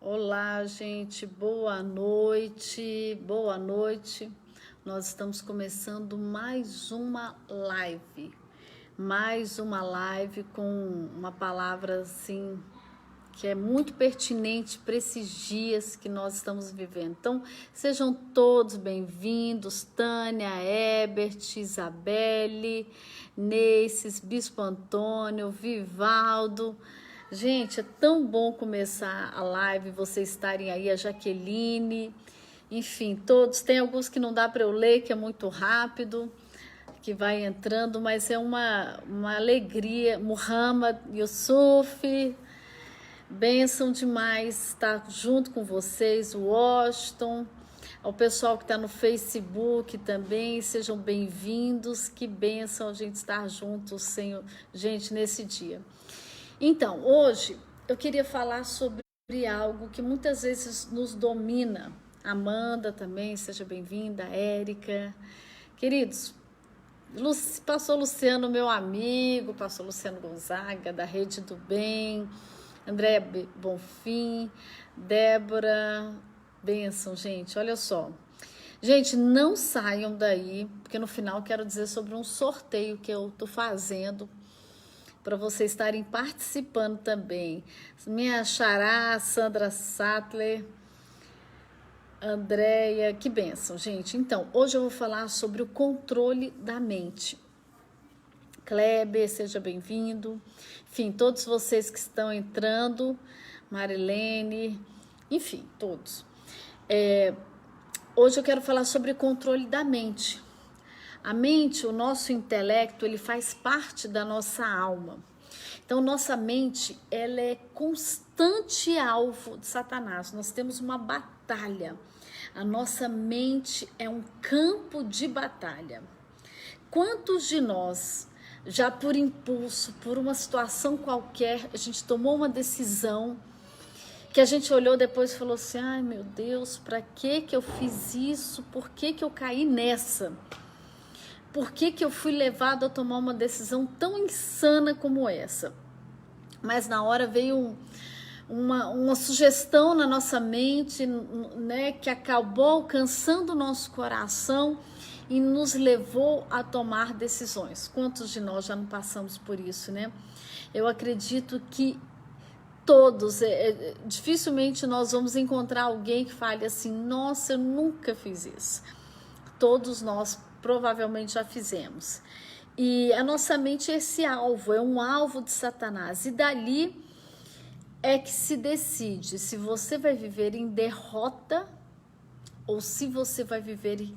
Olá, gente, boa noite, boa noite. Nós estamos começando mais uma live com uma palavra assim que é muito pertinente para esses dias que nós estamos vivendo. Então, sejam todos bem-vindos, Tânia, Ebert, Isabelle, Neices, Bispo Antônio, Vivaldo. Gente, é tão bom começar a live, vocês estarem aí, a Jaqueline, enfim, todos. Tem alguns que não dá para eu ler, que é muito rápido, que vai entrando, mas é uma alegria. Muhammad, Yusuf, bênção demais estar junto com vocês, Washington, ao pessoal que está no Facebook também, sejam bem-vindos, que bênção a gente estar juntos, Senhor, gente, nesse dia. Então, hoje eu queria falar sobre algo que muitas vezes nos domina. Amanda também, seja bem-vinda, Érica. Queridos, pastor Luciano, meu amigo, pastor Luciano Gonzaga, da Rede do Bem, Andréa Bonfim, Débora, bênção, gente, olha só. Gente, não saiam daí, porque no final eu quero dizer sobre um sorteio que eu tô fazendo para vocês estarem participando também. Minha xará, Sandra Sattler, Andréia, que bênção, gente. Então, hoje eu vou falar sobre o controle da mente. Kleber, seja bem-vindo. Enfim, todos vocês que estão entrando, Marilene, enfim, todos. Hoje eu quero falar sobre o controle da mente. A mente, o nosso intelecto, ele faz parte da nossa alma. Então, nossa mente, ela é constante alvo de Satanás. Nós temos uma batalha. A nossa mente é um campo de batalha. Quantos de nós, já por impulso, por uma situação qualquer, a gente tomou uma decisão que a gente olhou depois e falou assim, ai meu Deus, para que eu fiz isso? Por que eu caí nessa? Por que eu fui levado a tomar uma decisão tão insana como essa? Mas na hora veio uma sugestão na nossa mente, né, que acabou alcançando o nosso coração e nos levou a tomar decisões. Quantos de nós já não passamos por isso, né? Eu acredito que todos, dificilmente nós vamos encontrar alguém que fale assim, nossa, eu nunca fiz isso. Todos nós provavelmente já fizemos. E a nossa mente é esse alvo, é um alvo de Satanás. E dali é que se decide se você vai viver em derrota ou se você vai viver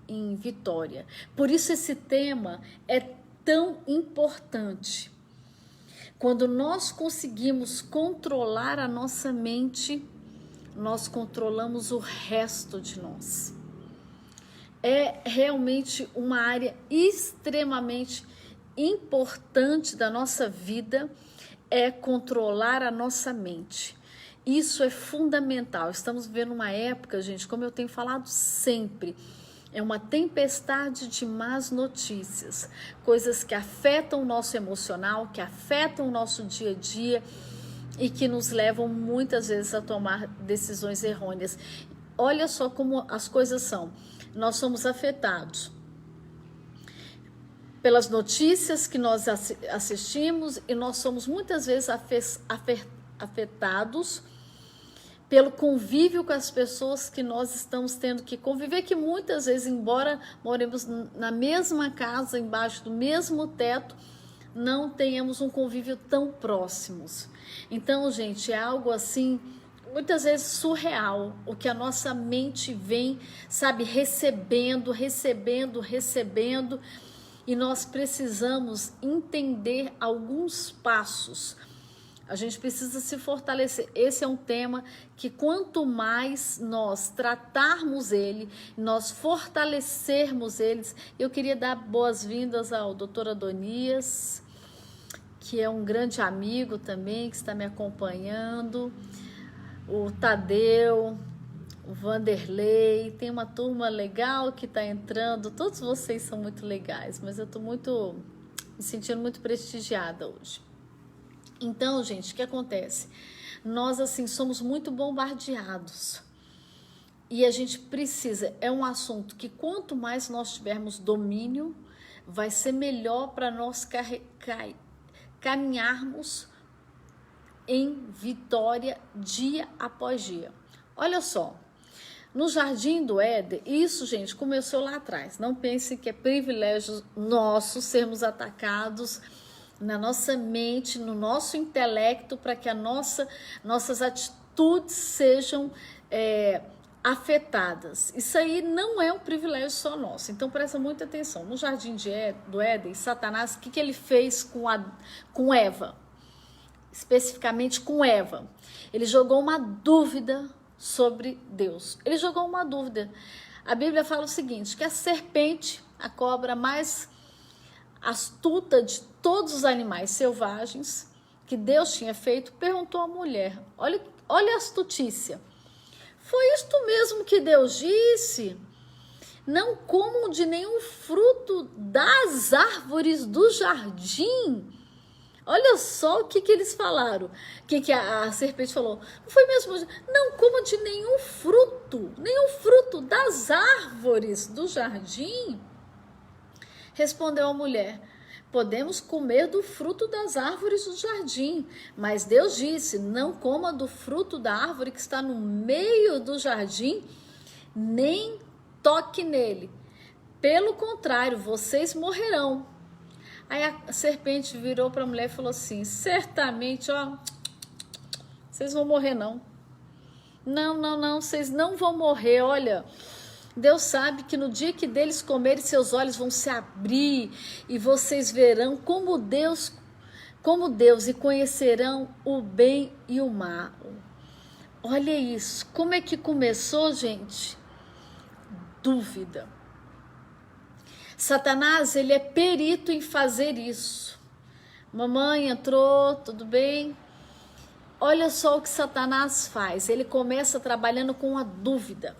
em vitória. Por isso esse tema é tão importante. Quando nós conseguimos controlar a nossa mente, nós controlamos o resto de nós. É realmente uma área extremamente importante da nossa vida, é controlar a nossa mente. Isso é fundamental. Estamos vivendo uma época, gente, como eu tenho falado sempre, é uma tempestade de más notícias, coisas que afetam o nosso emocional, que afetam o nosso dia a dia e que nos levam muitas vezes a tomar decisões errôneas. Olha só como as coisas são. Nós somos afetados pelas notícias que nós assistimos e nós somos muitas vezes afetados pelo convívio com as pessoas que nós estamos tendo que conviver, que muitas vezes, embora moremos na mesma casa, embaixo do mesmo teto, não tenhamos um convívio tão próximos. Então, gente, é algo assim, muitas vezes surreal, o que a nossa mente vem, sabe, recebendo, e nós precisamos entender alguns passos. A gente precisa se fortalecer. Esse é um tema que quanto mais nós tratarmos ele, nós fortalecermos eles. Eu queria dar boas-vindas ao Dr. Adonias, que é um grande amigo também, que está me acompanhando, o Tadeu, o Vanderlei, tem uma turma legal que está entrando, todos vocês são muito legais, mas eu estou me sentindo muito prestigiada hoje. Então, gente, o que acontece? nós assim somos muito bombardeados. E a gente precisa, é um assunto que quanto mais nós tivermos domínio, vai ser melhor para nós caminharmos em vitória dia após dia. Olha só, no Jardim do Éden, isso, gente, começou lá atrás. Não pense que é privilégio nosso sermos atacados na nossa mente, no nosso intelecto, para que nossas atitudes sejam afetadas. Isso aí não é um privilégio só nosso. Então presta muita atenção. No Jardim do Éden, Satanás, o que ele fez com Eva? Especificamente com Eva. Ele jogou uma dúvida sobre Deus. Ele jogou uma dúvida. A Bíblia fala o seguinte, que a serpente, a cobra mais astuta de todos os animais selvagens que Deus tinha feito, perguntou à mulher, olha a astutícia, foi isto mesmo que Deus disse? Não comam de nenhum fruto das árvores do jardim. Olha só o que eles falaram. O que a serpente falou? Não foi mesmo? Não coma de nenhum fruto das árvores do jardim. Respondeu a mulher, podemos comer do fruto das árvores do jardim, mas Deus disse, não coma do fruto da árvore que está no meio do jardim, nem toque nele. Pelo contrário, vocês morrerão. Aí a serpente virou para a mulher e falou assim, certamente, vocês vão morrer não. Não, vocês não vão morrer, olha, Deus sabe que no dia que deles comerem, seus olhos vão se abrir e vocês verão como Deus e conhecerão o bem e o mal. Olha isso, como é que começou, gente? Dúvida. Satanás, ele é perito em fazer isso. Mamãe entrou, tudo bem? Olha só o que Satanás faz. Ele começa trabalhando com a dúvida.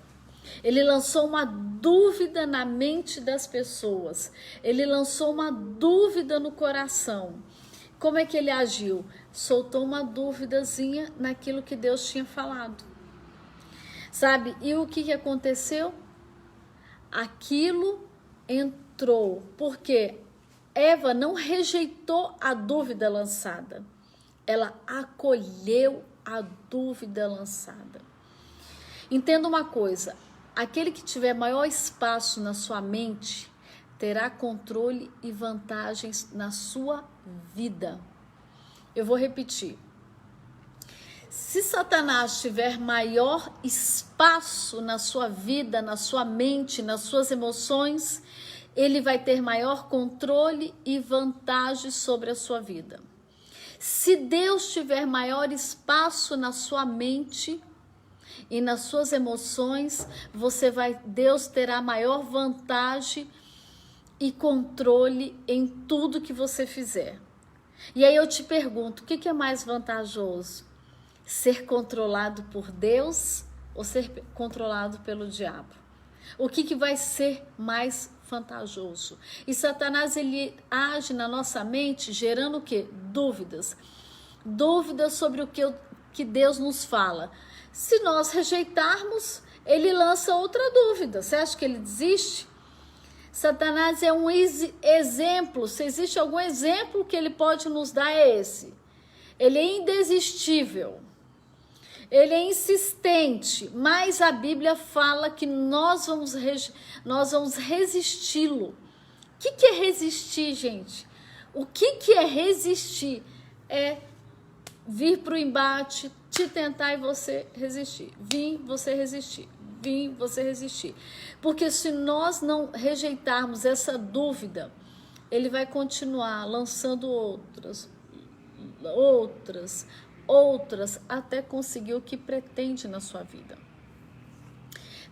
Ele lançou uma dúvida na mente das pessoas. Ele lançou uma dúvida no coração. Como é que ele agiu? Soltou uma dúvidazinha naquilo que Deus tinha falado. Sabe? E o que aconteceu? Aquilo entrou, porque Eva não rejeitou a dúvida lançada, ela acolheu a dúvida lançada. Entenda uma coisa, aquele que tiver maior espaço na sua mente, terá controle e vantagens na sua vida. Eu vou repetir. Se Satanás tiver maior espaço na sua vida, na sua mente, nas suas emoções, ele vai ter maior controle e vantagem sobre a sua vida. Se Deus tiver maior espaço na sua mente e nas suas emoções, Deus terá maior vantagem e controle em tudo que você fizer. E aí eu te pergunto, o que é mais vantajoso? Ser controlado por Deus ou ser controlado pelo diabo? O que vai ser mais vantajoso? E Satanás, ele age na nossa mente gerando o quê? Dúvidas. Dúvidas sobre o que Deus nos fala. Se nós rejeitarmos, ele lança outra dúvida. Você acha que ele desiste? Satanás é um exemplo. Se existe algum exemplo que ele pode nos dar, é esse. Ele é indesistível. Ele é insistente, mas a Bíblia fala que nós vamos resisti-lo. O que é resistir, gente? O que é resistir? É vir para o embate, te tentar e você resistir. Você resistir. Porque se nós não rejeitarmos essa dúvida, ele vai continuar lançando outras, até conseguir o que pretende na sua vida.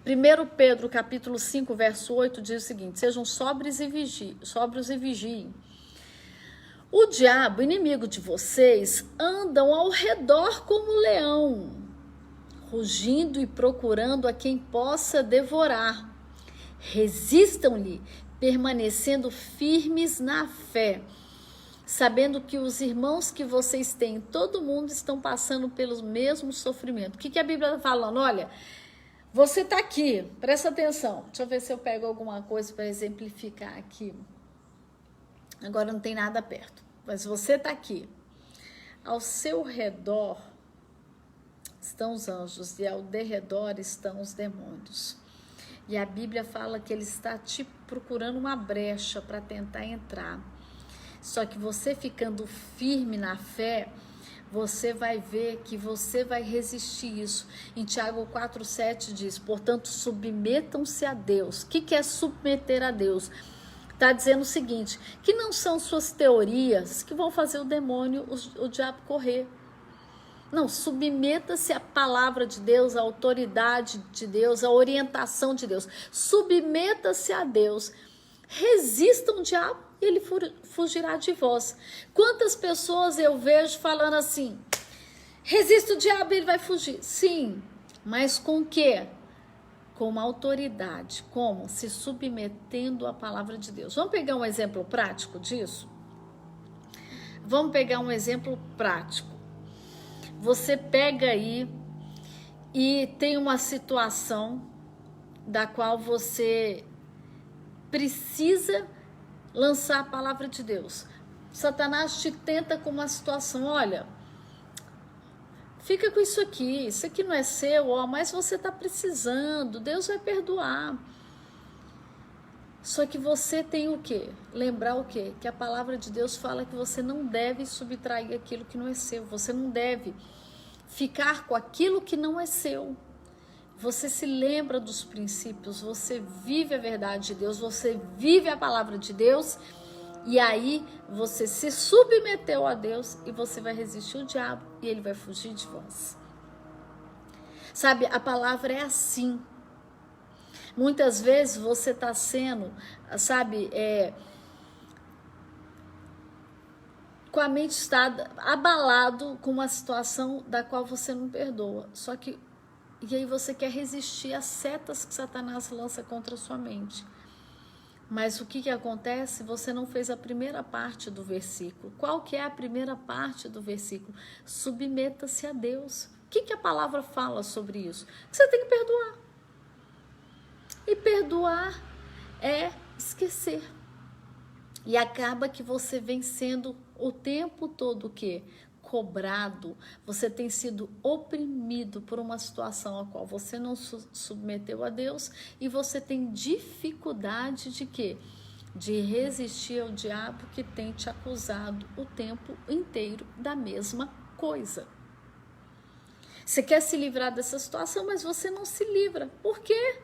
1 Pedro, capítulo 5, verso 8, diz o seguinte, sejam sóbrios e vigiem. O diabo, inimigo de vocês, andam ao redor como leão, rugindo e procurando a quem possa devorar. Resistam-lhe, permanecendo firmes na fé, sabendo que os irmãos que vocês têm, todo mundo estão passando pelo mesmo sofrimento. O que a Bíblia está falando? Olha, você está aqui, presta atenção. Deixa eu ver se eu pego alguma coisa para exemplificar aqui. Agora não tem nada perto, mas você está aqui. Ao seu redor estão os anjos e ao derredor estão os demônios. E a Bíblia fala que ele está te procurando uma brecha para tentar entrar. Só que você ficando firme na fé, você vai ver que você vai resistir isso. Em Tiago 4,7 diz, portanto, submetam-se a Deus. O que é submeter a Deus? Está dizendo o seguinte, que não são suas teorias que vão fazer o demônio, o diabo correr. Não, submeta-se à palavra de Deus, à autoridade de Deus, à orientação de Deus. Submeta-se a Deus. Resistam o diabo e ele fugirá de vós. Quantas pessoas eu vejo falando assim, resista o diabo e ele vai fugir. Sim, mas com o quê? Com uma autoridade. Como? Se submetendo à palavra de Deus. Vamos pegar um exemplo prático disso? Vamos pegar um exemplo prático. Você pega aí e tem uma situação da qual você precisa lançar a palavra de Deus. Satanás te tenta com uma situação, olha, fica com isso aqui não é seu, ó, mas você está precisando, Deus vai perdoar. Só que você tem o quê? Lembrar o quê? Que a palavra de Deus fala que você não deve subtrair aquilo que não é seu, você não deve ficar com aquilo que não é seu. Você se lembra dos princípios, você vive a verdade de Deus, você vive a palavra de Deus, e aí você se submeteu a Deus e você vai resistir o diabo e ele vai fugir de vós. Sabe, a palavra é assim. Muitas vezes você está sendo, sabe, com a mente está abalado com uma situação da qual você não perdoa. Só que, e aí você quer resistir às setas que Satanás lança contra a sua mente. Mas o que acontece? Você não fez a primeira parte do versículo. Qual que é a primeira parte do versículo? Submeta-se a Deus. O que a palavra fala sobre isso? Você tem que perdoar. E perdoar é esquecer. E acaba que você vem sendo o tempo todo o quê? Cobrado. Você tem sido oprimido por uma situação a qual você não submeteu a Deus e você tem dificuldade de quê? De resistir ao diabo que tem te acusado o tempo inteiro da mesma coisa. Você quer se livrar dessa situação, mas você não se livra. Por quê?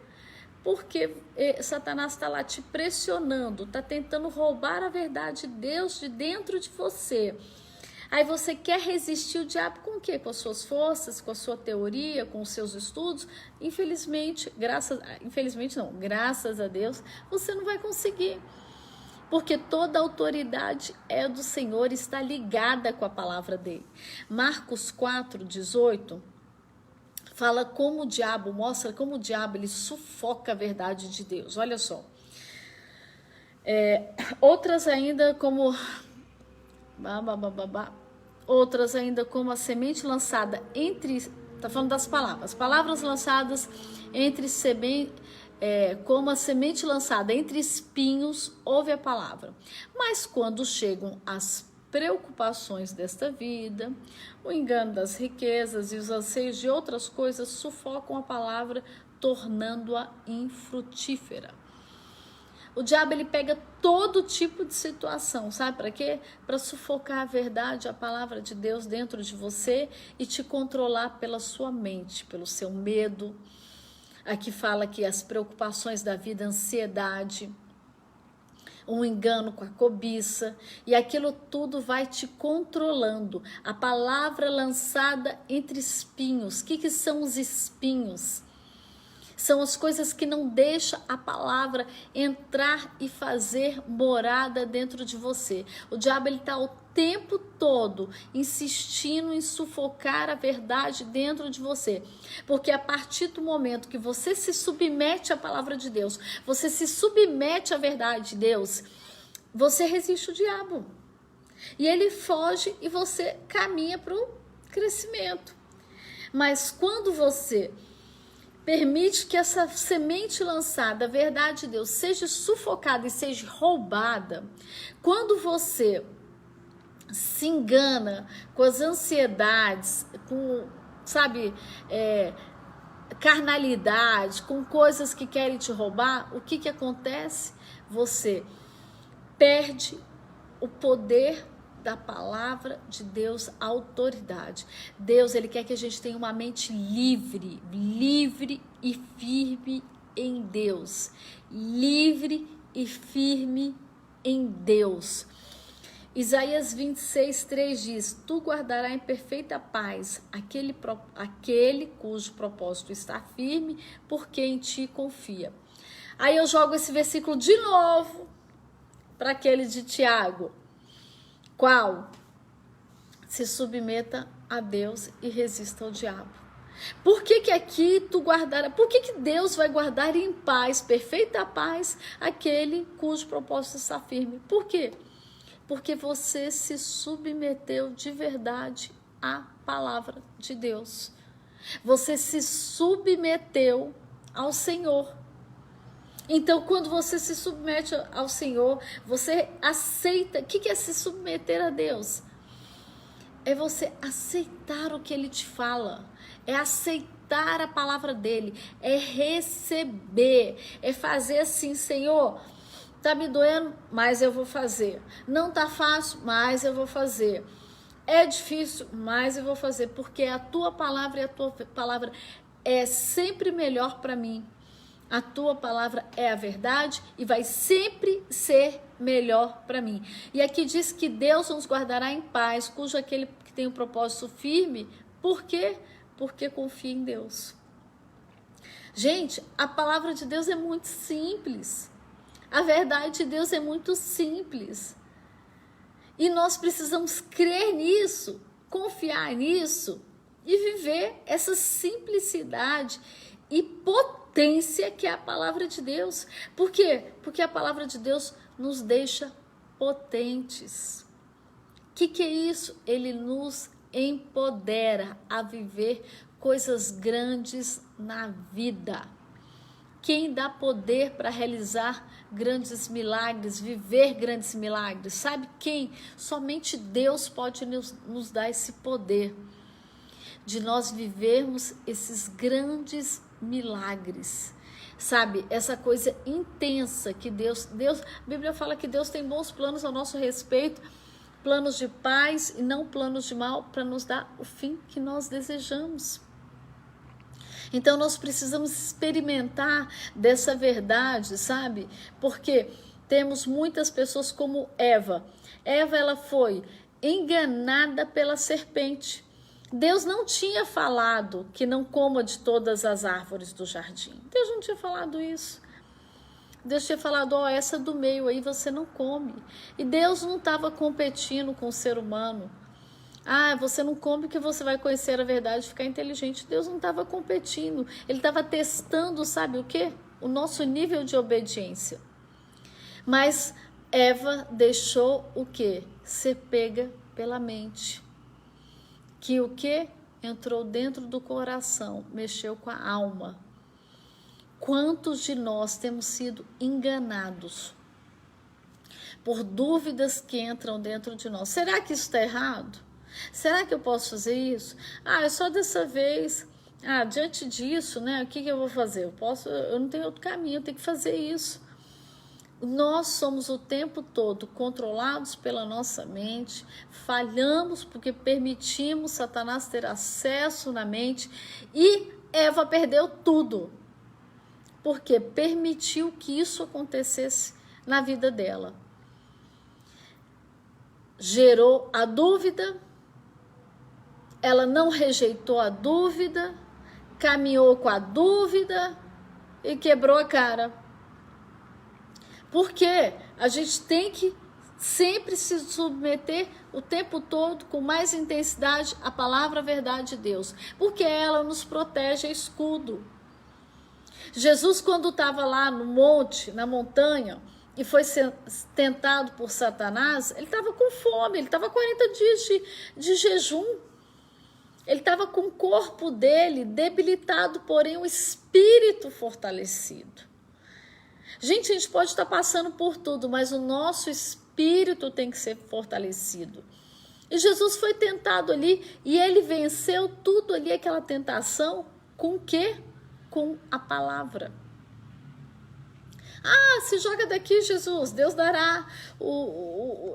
Porque Satanás está lá te pressionando, está tentando roubar a verdade de Deus de dentro de você. Aí você quer resistir o diabo com o quê? Com as suas forças, com a sua teoria, com os seus estudos? Infelizmente, graças a Deus, você não vai conseguir. Porque toda a autoridade é do Senhor, está ligada com a palavra dele. Marcos 4:18 fala como o diabo, mostra como o diabo ele sufoca a verdade de Deus. Olha só. Outras ainda como a semente lançada entre, tá falando das palavras lançadas entre como a semente lançada entre espinhos, ouve a palavra. Mas quando chegam as preocupações desta vida, o engano das riquezas e os anseios de outras coisas sufocam a palavra, tornando-a infrutífera. O diabo ele pega todo tipo de situação, sabe para quê? Para sufocar a verdade, a palavra de Deus dentro de você e te controlar pela sua mente, pelo seu medo. Aqui fala que as preocupações da vida, ansiedade, um engano com a cobiça, e aquilo tudo vai te controlando. A palavra lançada entre espinhos. O que são os espinhos? São as coisas que não deixam a palavra entrar e fazer morada dentro de você. O diabo está o tempo todo insistindo em sufocar a verdade dentro de você. Porque a partir do momento que você se submete à palavra de Deus, você se submete à verdade de Deus, você resiste o diabo. E ele foge e você caminha para o crescimento. Mas quando você permite que essa semente lançada, a verdade de Deus, seja sufocada e seja roubada, quando você se engana com as ansiedades, com, sabe, carnalidade, com coisas que querem te roubar, o que acontece? Você perde o poder da palavra de Deus, a autoridade. Deus, ele quer que a gente tenha uma mente livre e firme em Deus. Livre e firme em Deus. Isaías 26:3 diz: tu guardarás em perfeita paz aquele cujo propósito está firme, porque em ti confia. Aí eu jogo esse versículo de novo para aquele de Tiago. Qual? Se submeta a Deus e resista ao diabo. Por que aqui tu guardarás? Por que Deus vai guardar em paz, perfeita paz, aquele cujo propósito está firme? Por quê? Porque você se submeteu de verdade à palavra de Deus. Você se submeteu ao Senhor. Então, quando você se submete ao Senhor, você aceita. O que é se submeter a Deus? É você aceitar o que Ele te fala. É aceitar a palavra dEle. É receber. É fazer assim, Senhor, tá me doendo, mas eu vou fazer. Não tá fácil, mas eu vou fazer. É difícil, mas eu vou fazer. Porque a tua palavra e a tua palavra é sempre melhor para mim. A tua palavra é a verdade e vai sempre ser melhor para mim. E aqui diz que Deus nos guardará em paz, cujo aquele que tem um propósito firme. Por quê? Porque confia em Deus. Gente, a palavra de Deus é muito simples. A verdade de Deus é muito simples. E nós precisamos crer nisso, confiar nisso e viver essa simplicidade e potência que é a palavra de Deus. Por quê? Porque a palavra de Deus nos deixa potentes. O que é isso? Ele nos empodera a viver coisas grandes na vida. Quem dá poder para realizar grandes milagres, viver grandes milagres? Sabe quem? Somente Deus pode nos dar esse poder de nós vivermos esses grandes milagres, sabe? Essa coisa intensa que Deus, a Bíblia fala que Deus tem bons planos a nosso respeito, planos de paz e não planos de mal, para nos dar o fim que nós desejamos. Então nós precisamos experimentar dessa verdade, sabe? Porque temos muitas pessoas como Eva. Eva, ela foi enganada pela serpente. Deus não tinha falado que não coma de todas as árvores do jardim. Deus não tinha falado isso. Deus tinha falado, essa do meio aí você não come. E Deus não estava competindo com o ser humano. Você não come porque você vai conhecer a verdade e ficar inteligente. Deus não estava competindo. Ele estava testando, sabe o quê? O nosso nível de obediência. Mas Eva deixou o quê? Ser pega pela mente. Que o que? Entrou dentro do coração, mexeu com a alma. Quantos de nós temos sido enganados por dúvidas que entram dentro de nós? Será que isso está errado? Será que eu posso fazer isso? É só dessa vez. Diante disso, né? O que eu vou fazer? Eu não tenho outro caminho, eu tenho que fazer isso. Nós somos o tempo todo controlados pela nossa mente, falhamos porque permitimos Satanás ter acesso na mente e Eva perdeu tudo, porque permitiu que isso acontecesse na vida dela. Gerou a dúvida, ela não rejeitou a dúvida, caminhou com a dúvida e quebrou a cara. Porque a gente tem que sempre se submeter o tempo todo, com mais intensidade, à palavra a verdade de Deus. Porque ela nos protege, é escudo. Jesus, quando estava lá no monte, na montanha, e foi tentado por Satanás, ele estava com fome, ele estava 40 dias de jejum. Ele estava com o corpo dele debilitado, porém o espírito fortalecido. Gente, a gente pode estar passando por tudo, mas o nosso espírito tem que ser fortalecido. E Jesus foi tentado ali e ele venceu tudo ali, aquela tentação, com o quê? Com a palavra. Ah, se joga daqui, Jesus, Deus dará,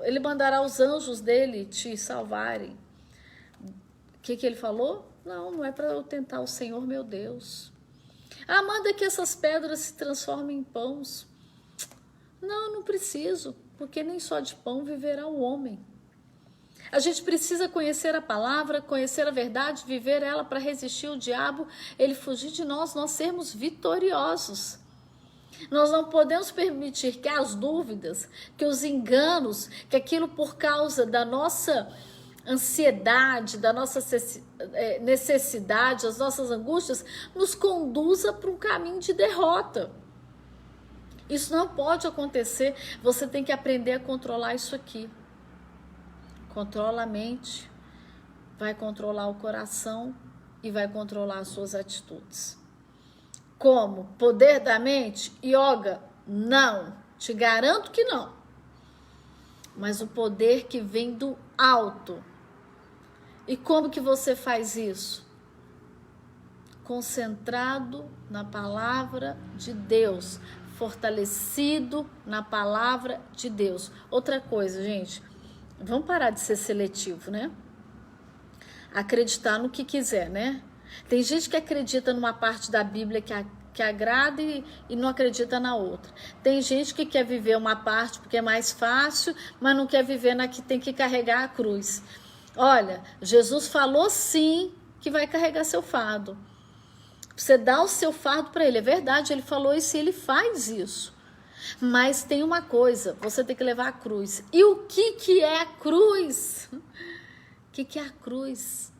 ele mandará os anjos dele te salvarem. O que ele falou? Não é para eu tentar o Senhor, meu Deus. Ah, manda que essas pedras se transformem em pães. Não preciso, porque nem só de pão viverá o homem. A gente precisa conhecer a palavra, conhecer a verdade, viver ela para resistir ao diabo, ele fugir de nós sermos vitoriosos. Nós não podemos permitir que as dúvidas, que os enganos, que aquilo por causa da nossa ansiedade, da nossa necessidade, as nossas angústias, nos conduza para um caminho de derrota. Isso não pode acontecer. Você tem que aprender a controlar isso aqui. Controla a mente, vai controlar o coração e vai controlar as suas atitudes. Como? Poder da mente? Yoga? Não. Te garanto que não. Mas o poder que vem do alto. E como que você faz isso? Concentrado na palavra de Deus, fortalecido na palavra de Deus. Outra coisa, gente, vamos parar de ser seletivo, né? Acreditar no que quiser, né? Tem gente que acredita numa parte da Bíblia que agrada e não acredita na outra. Tem gente que quer viver uma parte porque é mais fácil, mas não quer viver na que tem que carregar a cruz. Olha, Jesus falou sim que vai carregar seu fardo. Você dá o seu fardo para ele. É verdade, ele falou isso e ele faz isso. Mas tem uma coisa, você tem que levar a cruz. E o que é a cruz? O que é a cruz?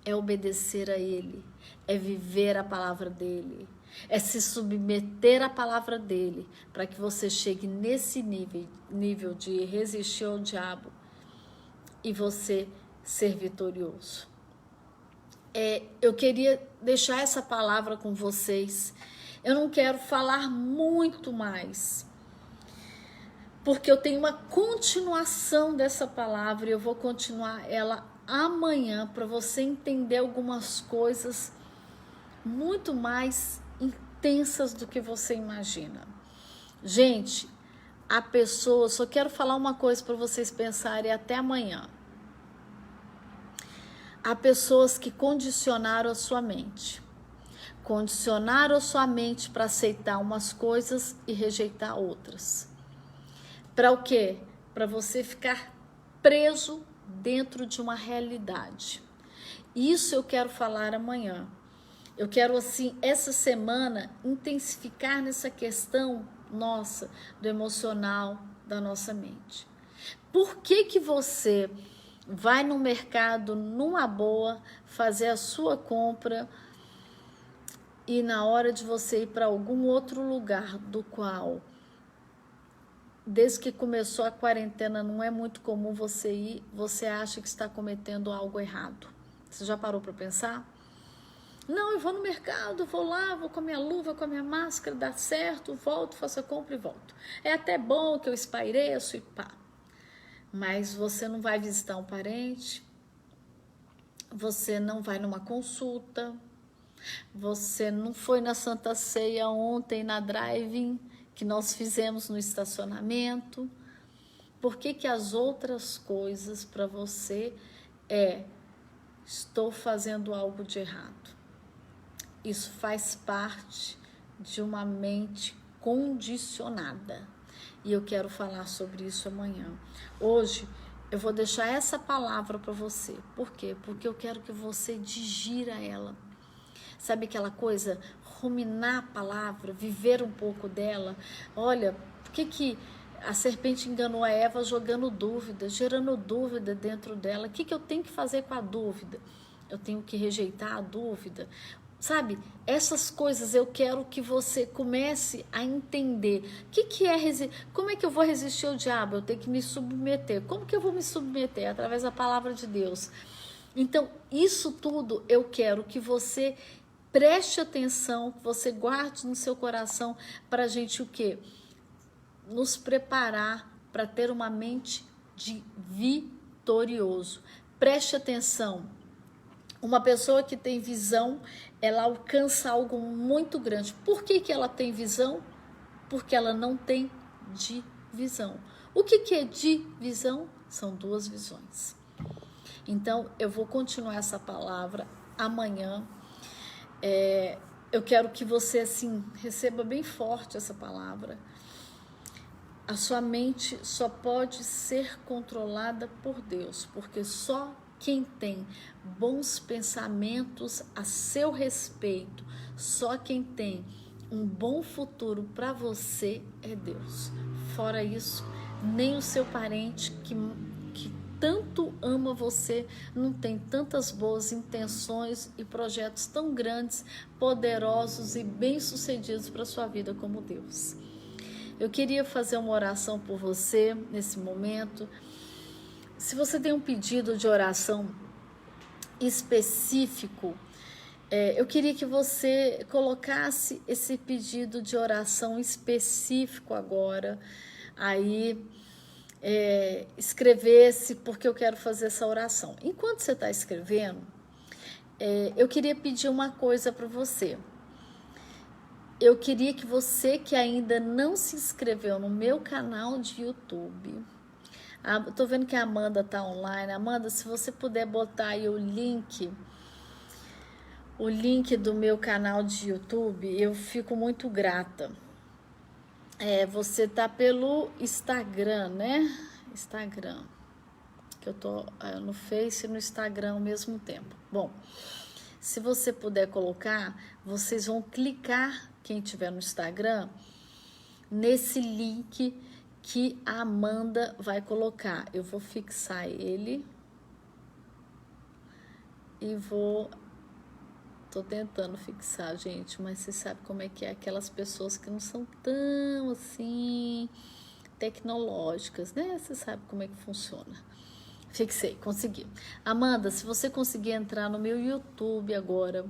É obedecer a ele, é viver a palavra dele, é se submeter à palavra dele, para que você chegue nesse nível de resistir ao diabo e você ser vitorioso. Eu queria deixar essa palavra com vocês. Eu não quero falar muito mais, porque eu tenho uma continuação dessa palavra e eu vou continuar ela amanhã para você entender algumas coisas muito mais intensas do que você imagina. Gente, só quero falar uma coisa para vocês pensarem até amanhã. Há pessoas que condicionaram a sua mente. Condicionaram a sua mente para aceitar umas coisas e rejeitar outras. Para o quê? Para você ficar preso dentro de uma realidade. Isso eu quero falar amanhã. Eu quero, assim, essa semana, intensificar nessa questão nossa, do emocional, da nossa mente. Por que você vai no mercado, numa boa, fazer a sua compra e na hora de você ir para algum outro lugar do qual, desde que começou a quarentena, não é muito comum você ir, você acha que está cometendo algo errado? Você já parou para pensar? Não, eu vou no mercado, vou lá, vou com a minha luva, com a minha máscara, dá certo, volto, faço a compra e volto. É até bom que eu espaireço e pá. Mas você não vai visitar um parente, você não vai numa consulta, você não foi na Santa Ceia ontem, na drive-in, que nós fizemos no estacionamento. Por que as outras coisas para você estou fazendo algo de errado? Isso faz parte de uma mente condicionada. E eu quero falar sobre isso amanhã. Hoje eu vou deixar essa palavra para você. Por quê? Porque eu quero que você digira ela. Sabe aquela coisa? Ruminar a palavra, viver um pouco dela. Olha, por que a serpente enganou a Eva jogando dúvida, gerando dúvida dentro dela? O que eu tenho que fazer com a dúvida? Eu tenho que rejeitar a dúvida? Sabe, essas coisas eu quero que você comece a entender. O que é como é que eu vou resistir ao diabo? Eu tenho que me submeter. Como que eu vou me submeter? Através da palavra de Deus. Então, isso tudo eu quero que você preste atenção, que você guarde no seu coração para a gente o quê? Nos preparar para ter uma mente de vitorioso. Preste atenção. Uma pessoa que tem visão, ela alcança algo muito grande. Por que ela tem visão? Porque ela não tem divisão. O que é divisão? São duas visões. Então, eu vou continuar essa palavra amanhã. Eu quero que você, assim, receba bem forte essa palavra. A sua mente só pode ser controlada por Deus, porque só quem tem bons pensamentos a seu respeito, só quem tem um bom futuro para você é Deus. Fora isso, nem o seu parente que tanto ama você não tem tantas boas intenções e projetos tão grandes, poderosos e bem-sucedidos para sua vida como Deus. Eu queria fazer uma oração por você nesse momento. Se você tem um pedido de oração específico, eu queria que você colocasse esse pedido de oração específico agora, aí escrevesse, porque eu quero fazer essa oração. Enquanto você está escrevendo, eu queria pedir uma coisa para você. Eu queria que você que ainda não se inscreveu no meu canal de YouTube, tô vendo que a Amanda tá online. Amanda, se você puder botar aí o link do meu canal de YouTube, eu fico muito grata. Você tá pelo Instagram, né? Instagram, que eu tô no Face e no Instagram ao mesmo tempo. Bom, se você puder colocar, vocês vão clicar, quem tiver no Instagram, nesse link que a Amanda vai colocar. Eu vou fixar ele e tô tentando fixar, gente, mas você sabe como é que é aquelas pessoas que não são tão assim tecnológicas, né? Você sabe como é que funciona. Fixei, consegui. Amanda, se você conseguir entrar no meu YouTube agora,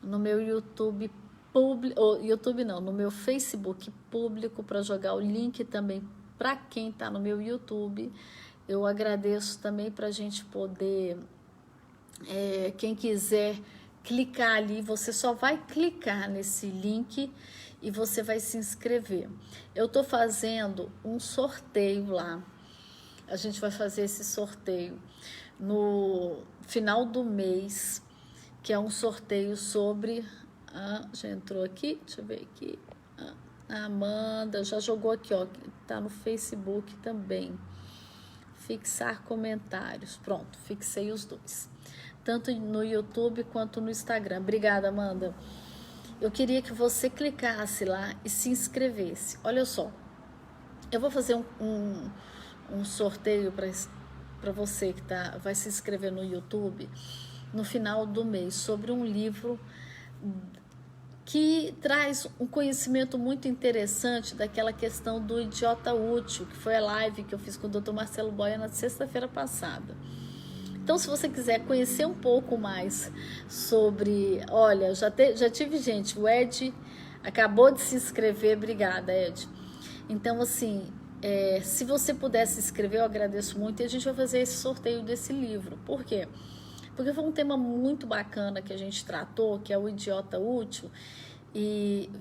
no meu YouTube no meu Facebook público, para jogar o link também para quem está no meu YouTube, eu agradeço também para a gente poder, quem quiser clicar ali, você só vai clicar nesse link e você vai se inscrever. Eu estou fazendo um sorteio lá. A gente vai fazer esse sorteio no final do mês, que é um sorteio sobre... já entrou aqui? Deixa eu ver aqui. A Amanda já jogou aqui, ó. Tá no Facebook também. Fixar comentários. Pronto, fixei os dois. Tanto no YouTube quanto no Instagram. Obrigada, Amanda. Eu queria que você clicasse lá e se inscrevesse. Olha só. Eu vou fazer um sorteio para você que vai se inscrever no YouTube no final do mês sobre um livro que traz um conhecimento muito interessante daquela questão do idiota útil, que foi a live que eu fiz com o Dr. Marcelo Boia na sexta-feira passada. Então, se você quiser conhecer um pouco mais sobre... Olha, já tive gente, o Ed acabou de se inscrever, obrigada, Ed. Então, assim, se você puder se inscrever, eu agradeço muito, e a gente vai fazer esse sorteio desse livro. Por quê? Porque foi um tema muito bacana que a gente tratou, que é o idiota útil, e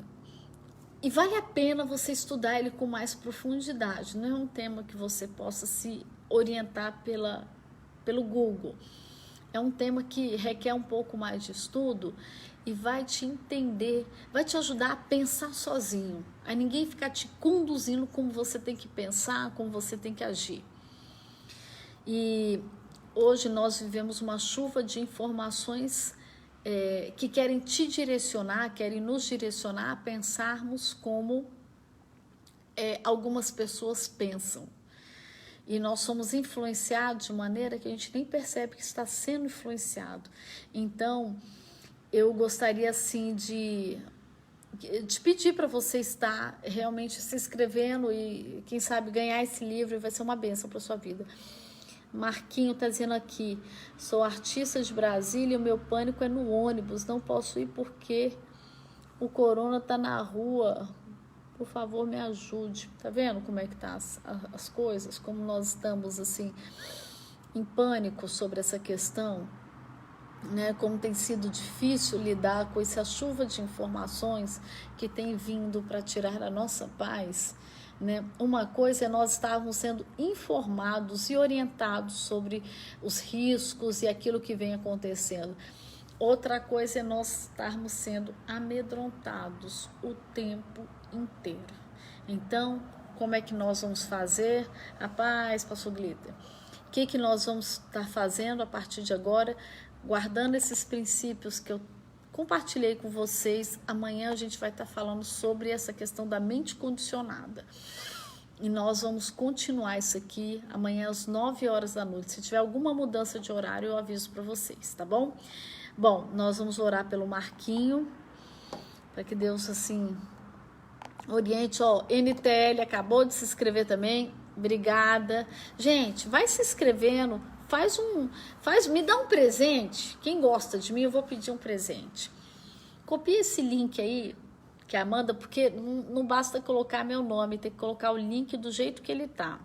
vale a pena você estudar ele com mais profundidade. Não é um tema que você possa se orientar pelo Google. É um tema que requer um pouco mais de estudo e vai te entender, vai te ajudar a pensar sozinho. Aí ninguém ficar te conduzindo como você tem que pensar, como você tem que agir. E hoje nós vivemos uma chuva de informações que querem te direcionar, querem nos direcionar a pensarmos como algumas pessoas pensam. E nós somos influenciados de maneira que a gente nem percebe que está sendo influenciado. Então, eu gostaria assim de pedir para você estar realmente se inscrevendo e quem sabe ganhar esse livro, vai ser uma bênção para sua vida. Marquinho tá dizendo aqui: sou artista de Brasília e o meu pânico é no ônibus, não posso ir porque o corona tá na rua, por favor me ajude. Tá vendo como é que tá as coisas, como nós estamos assim em pânico sobre essa questão, né? Como tem sido difícil lidar com essa chuva de informações que tem vindo para tirar a nossa paz, né? Uma coisa é nós estarmos sendo informados e orientados sobre os riscos e aquilo que vem acontecendo. Outra coisa é nós estarmos sendo amedrontados o tempo inteiro. Então, como é que nós vamos fazer? Rapaz, pastor Glitter, o que nós vamos estar fazendo a partir de agora? Guardando esses princípios que eu compartilhei com vocês. Amanhã a gente vai estar falando sobre essa questão da mente condicionada. E nós vamos continuar isso aqui amanhã às 9 horas da noite. Se tiver alguma mudança de horário, eu aviso para vocês, tá bom? Bom, nós vamos orar pelo Marquinho, para que Deus, assim, oriente. Ó, NTL acabou de se inscrever também. Obrigada. Gente, vai se inscrevendo. Me dá um presente. Quem gosta de mim, eu vou pedir um presente. Copia esse link aí, que a Amanda, porque não basta colocar meu nome, tem que colocar o link do jeito que ele tá.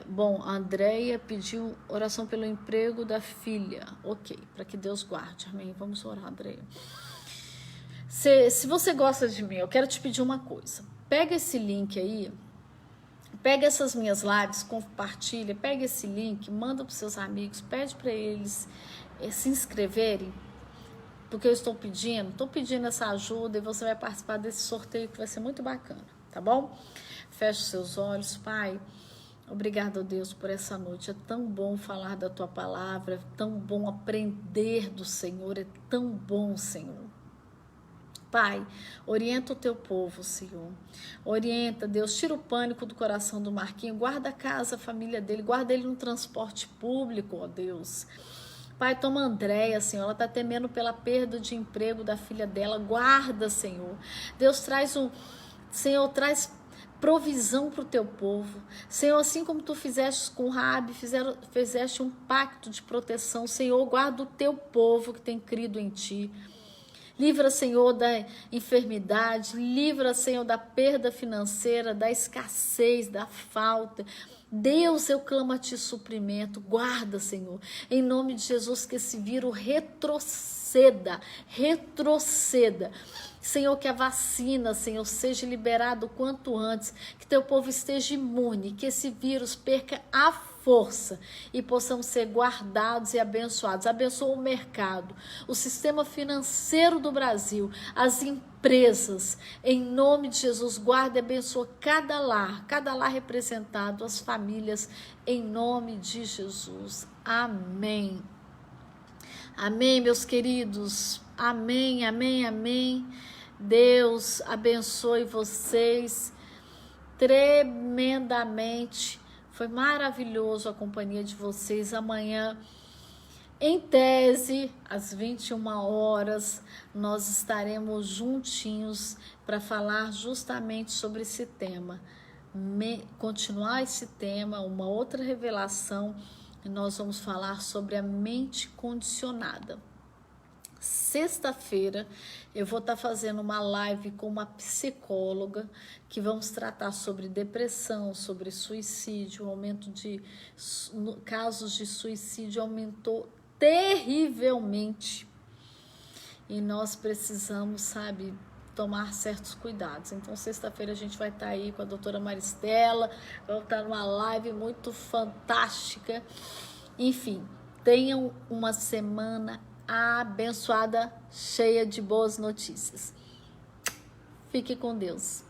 Bom, a Andréia pediu oração pelo emprego da filha. Ok, para que Deus guarde. Amém. Vamos orar, Andréia. Se você gosta de mim, eu quero te pedir uma coisa. Pega esse link aí. Pega essas minhas lives, compartilha, pega esse link, manda para os seus amigos, pede para eles se inscreverem, porque eu estou pedindo essa ajuda e você vai participar desse sorteio que vai ser muito bacana, tá bom? Feche os seus olhos. Pai, obrigado a Deus por essa noite, é tão bom falar da tua palavra, é tão bom aprender do Senhor, é tão bom, Senhor. Pai, orienta o teu povo, Senhor. Orienta, Deus, tira o pânico do coração do Marquinho, guarda a casa, a família dele, guarda ele no transporte público, ó Deus. Pai, toma a Andréia, Senhor, ela está temendo pela perda de emprego da filha dela, guarda, Senhor. Deus, traz provisão para o teu povo. Senhor, assim como tu fizeste com Raabe, fizeste um pacto de proteção, Senhor, guarda o teu povo que tem crido em ti. Livra, Senhor, da enfermidade, livra, Senhor, da perda financeira, da escassez, da falta. Deus, eu clamo a ti suprimento, guarda, Senhor, em nome de Jesus, que esse vírus retroceda. Senhor, que a vacina, Senhor, seja liberada o quanto antes, que teu povo esteja imune, que esse vírus perca a força e possamos ser guardados e abençoados. Abençoa o mercado, o sistema financeiro do Brasil, as empresas, em nome de Jesus, guarda e abençoa cada lar representado, as famílias, em nome de Jesus. Amém. Amém, meus queridos. Amém, amém, amém. Deus abençoe vocês tremendamente. Foi maravilhoso a companhia de vocês. Amanhã, em tese, às 21 horas, nós estaremos juntinhos para falar justamente sobre esse tema. Continuar esse tema, uma outra revelação, e nós vamos falar sobre a mente condicionada. Sexta-feira eu vou estar fazendo uma live com uma psicóloga que vamos tratar sobre depressão, sobre suicídio. O aumento de casos de suicídio aumentou terrivelmente e nós precisamos, sabe, tomar certos cuidados. Então, sexta-feira a gente vai estar aí com a doutora Maristela, vamos estar numa live muito fantástica. Enfim, tenham uma semana abençoada, cheia de boas notícias. Fique com Deus.